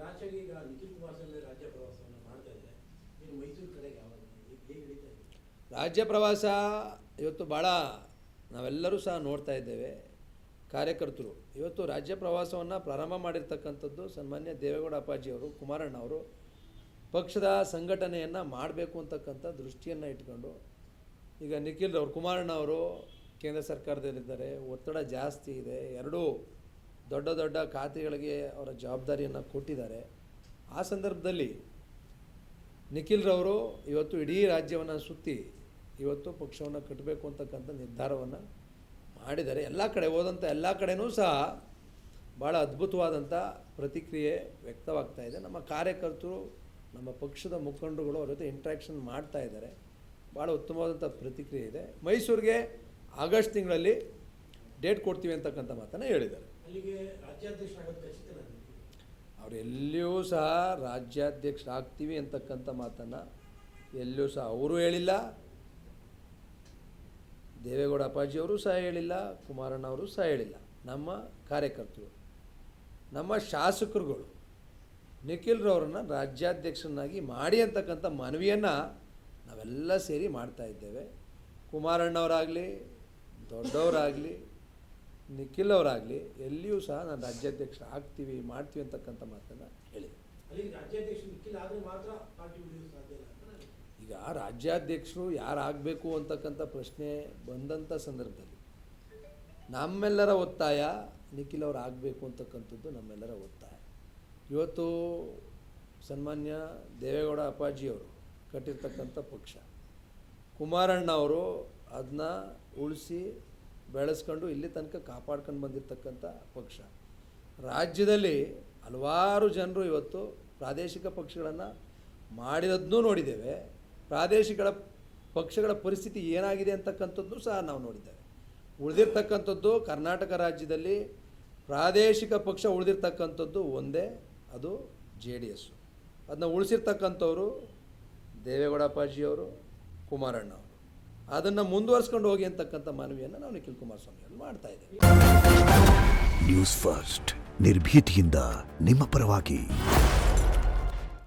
ರಾಜ್ಯಕ್ಕೆ ಈಗ ನಿಖಿಲ್ ಕುಮಾರಸ್ವಾಮಿ ರಾಜ್ಯ ಪ್ರವಾಸವನ್ನು ಮಾಡ್ತಾ ಇದ್ದಾರೆ. ನೀವು ಮೈಸೂರು ಕಡೆಗೆ ಯಾವಾಗ ಹೇಗೆ ನಡೀತಾ ಇದೆ? ರಾಜ್ಯ ಪ್ರವಾಸ ಇವತ್ತು ಭಾಳ ನಾವೆಲ್ಲರೂ ಸಹ ನೋಡ್ತಾ ಇದ್ದೇವೆ. ಕಾರ್ಯಕರ್ತರು ಇವತ್ತು ರಾಜ್ಯ ಪ್ರವಾಸವನ್ನು ಪ್ರಾರಂಭ ಮಾಡಿರ್ತಕ್ಕಂಥದ್ದು ಸನ್ಮಾನ್ಯ ದೇವೇಗೌಡ ಅಪ್ಪಾಜಿಯವರು, ಕುಮಾರಣ್ಣ ಅವರು ಪಕ್ಷದ ಸಂಘಟನೆಯನ್ನು ಮಾಡಬೇಕು ಅಂತಕ್ಕಂಥ ದೃಷ್ಟಿಯನ್ನು ಇಟ್ಕೊಂಡು ಈಗ ನಿಖಿಲ್ ಅವರು, ಕುಮಾರಣ್ಣ ಅವರು ಕೇಂದ್ರ ಸರ್ಕಾರದಲ್ಲಿದ್ದಾರೆ, ಒತ್ತಡ ಜಾಸ್ತಿ ಇದೆ, ಎರಡೂ ದೊಡ್ಡ ದೊಡ್ಡ ಖಾತೆಗಳಿಗೆ ಅವರ ಜವಾಬ್ದಾರಿಯನ್ನು ಕೊಟ್ಟಿದ್ದಾರೆ. ಆ ಸಂದರ್ಭದಲ್ಲಿ ನಿಖಿಲ್ರವರು ಇವತ್ತು ಇಡೀ ರಾಜ್ಯವನ್ನು ಸುತ್ತಿ ಇವತ್ತು ಪಕ್ಷವನ್ನು ಕಟ್ಟಬೇಕು ಅಂತಕ್ಕಂಥ ನಿರ್ಧಾರವನ್ನು ಮಾಡಿದ್ದಾರೆ. ಎಲ್ಲ ಕಡೆ ಹೋದಂಥ ಎಲ್ಲ ಕಡೆಯೂ ಸಹ ಭಾಳ ಅದ್ಭುತವಾದಂಥ ಪ್ರತಿಕ್ರಿಯೆ ವ್ಯಕ್ತವಾಗ್ತಾ ಇದೆ. ನಮ್ಮ ಕಾರ್ಯಕರ್ತರು, ನಮ್ಮ ಪಕ್ಷದ ಮುಖಂಡರುಗಳು ಅವ್ರ ಜೊತೆ ಇಂಟ್ರ್ಯಾಕ್ಷನ್ ಮಾಡ್ತಾ ಇದ್ದಾರೆ. ಭಾಳ ಉತ್ತಮವಾದಂಥ ಪ್ರತಿಕ್ರಿಯೆ ಇದೆ. ಮೈಸೂರಿಗೆ ಆಗಸ್ಟ್ ತಿಂಗಳಲ್ಲಿ ಡೇಟ್ ಕೊಡ್ತೀವಿ ಅಂತಕ್ಕಂಥ ಮಾತನ್ನು ಹೇಳಿದ್ದಾರೆ. ಅಲ್ಲಿಗೆ ರಾಜ್ಯಾಧ್ಯಕ್ಷರಾಗೋದು ಖಚಿತನಾ? ಅವರು ಎಲ್ಲಿಯೂ ಸಹ ರಾಜ್ಯಾಧ್ಯಕ್ಷರಾಗ್ತೀವಿ ಅಂತಕ್ಕಂಥ ಮಾತನ್ನು ಎಲ್ಲಿಯೂ ಸಹ ಅವರು ಹೇಳಿಲ್ಲ, ದೇವೇಗೌಡ ಅಪ್ಪಾಜಿಯವರು ಸಹ ಹೇಳಿಲ್ಲ, ಕುಮಾರಣ್ಣ ಅವರು ಸಹ ಹೇಳಿಲ್ಲ. ನಮ್ಮ ಕಾರ್ಯಕರ್ತರು, ನಮ್ಮ ಶಾಸಕರುಗಳು ನಿಖಿಲ್ರವ್ರನ್ನ ರಾಜ್ಯಾಧ್ಯಕ್ಷರನ್ನಾಗಿ ಮಾಡಿ ಅಂತಕ್ಕಂಥ ಮನವಿಯನ್ನು ನಾವೆಲ್ಲ ಸೇರಿ ಮಾಡ್ತಾ ಇದ್ದೇವೆ. ಕುಮಾರಣ್ಣವರಾಗಲಿ, ದೊಡ್ಡವರಾಗಲಿ, ನಿಖಿಲ್ ಅವರಾಗಲಿ ಎಲ್ಲಿಯೂ ಸಹ ನಾನು ರಾಜ್ಯಾಧ್ಯಕ್ಷ ಆಗ್ತೀವಿ, ಮಾಡ್ತೀವಿ ಅಂತಕ್ಕಂಥ ಮಾತನ್ನು ಹೇಳಿದೆ. ಅಲ್ಲಿಗೆ ರಾಜ್ಯಾಧ್ಯಕ್ಷ ನಿಖಿಲ್ ಆದರೆ ಮಾತ್ರ ಪಾರ್ಟಿ ಉಳಿಯೋದು ಸಾಧ್ಯ ಇಲ್ಲ ಅಂತ ನಾನು. ಈಗ ರಾಜ್ಯಾಧ್ಯಕ್ಷರು ಯಾರಾಗಬೇಕು ಅಂತಕ್ಕಂಥ ಪ್ರಶ್ನೆ ಬಂದಂಥ ಸಂದರ್ಭದಲ್ಲಿ ನಮ್ಮೆಲ್ಲರ ಒತ್ತಾಯ ನಿಖಿಲ್ ಅವರು ಆಗಬೇಕು ಅಂತಕ್ಕಂಥದ್ದು ನಮ್ಮೆಲ್ಲರ ಒತ್ತಾಯ. ಇವತ್ತು ಸನ್ಮಾನ್ಯ ದೇವೇಗೌಡ ಅಪ್ಪಾಜಿಯವರು ಕಟ್ಟಿರ್ತಕ್ಕಂಥ ಪಕ್ಷ, ಕುಮಾರಣ್ಣ ಅವರು ಅದನ್ನ ಉಳಿಸಿ ಬೆಳೆಸ್ಕೊಂಡು ಇಲ್ಲಿ ತನಕ ಕಾಪಾಡ್ಕೊಂಡು ಬಂದಿರತಕ್ಕಂಥ ಪಕ್ಷ. ರಾಜ್ಯದಲ್ಲಿ ಹಲವಾರು ಜನರು ಇವತ್ತು ಪ್ರಾದೇಶಿಕ ಪಕ್ಷಗಳನ್ನು ಮಾಡಿರೋದನ್ನೂ ನೋಡಿದ್ದೇವೆ. ಪ್ರಾದೇಶಿಕ ಪಕ್ಷಗಳ ಪರಿಸ್ಥಿತಿ ಏನಾಗಿದೆ ಅಂತಕ್ಕಂಥದ್ದು ಸಹ ನಾವು ನೋಡಿದ್ದೇವೆ. ಉಳಿದಿರ್ತಕ್ಕಂಥದ್ದು ಕರ್ನಾಟಕ ರಾಜ್ಯದಲ್ಲಿ ಪ್ರಾದೇಶಿಕ ಪಕ್ಷ ಉಳಿದಿರ್ತಕ್ಕಂಥದ್ದು ಒಂದೇ, ಅದು JDS. ಅದನ್ನ ಉಳಿಸಿರ್ತಕ್ಕಂಥವ್ರು ದೇವೇಗೌಡ ಅಪ್ಪಾಜಿಯವರು, ಕುಮಾರಣ್ಣ ಅವರು. ಅದನ್ನು ಮುಂದುವರಿಸ್ಕೊಂಡು ಹೋಗಿ ಅಂತಕ್ಕಂಥ ಮನವಿಯನ್ನು ನಾವು ನಿಖಿಲ್ ಕುಮಾರಸ್ವಾಮಿ ಅವರು ಮಾಡ್ತಾ ಇದ್ದೇವೆ. ನ್ಯೂಸ್ ಫಸ್ಟ್ ನಿರ್ಭೀತಿಯಿಂದ ನಿಮ್ಮ ಪರವಾಗಿ.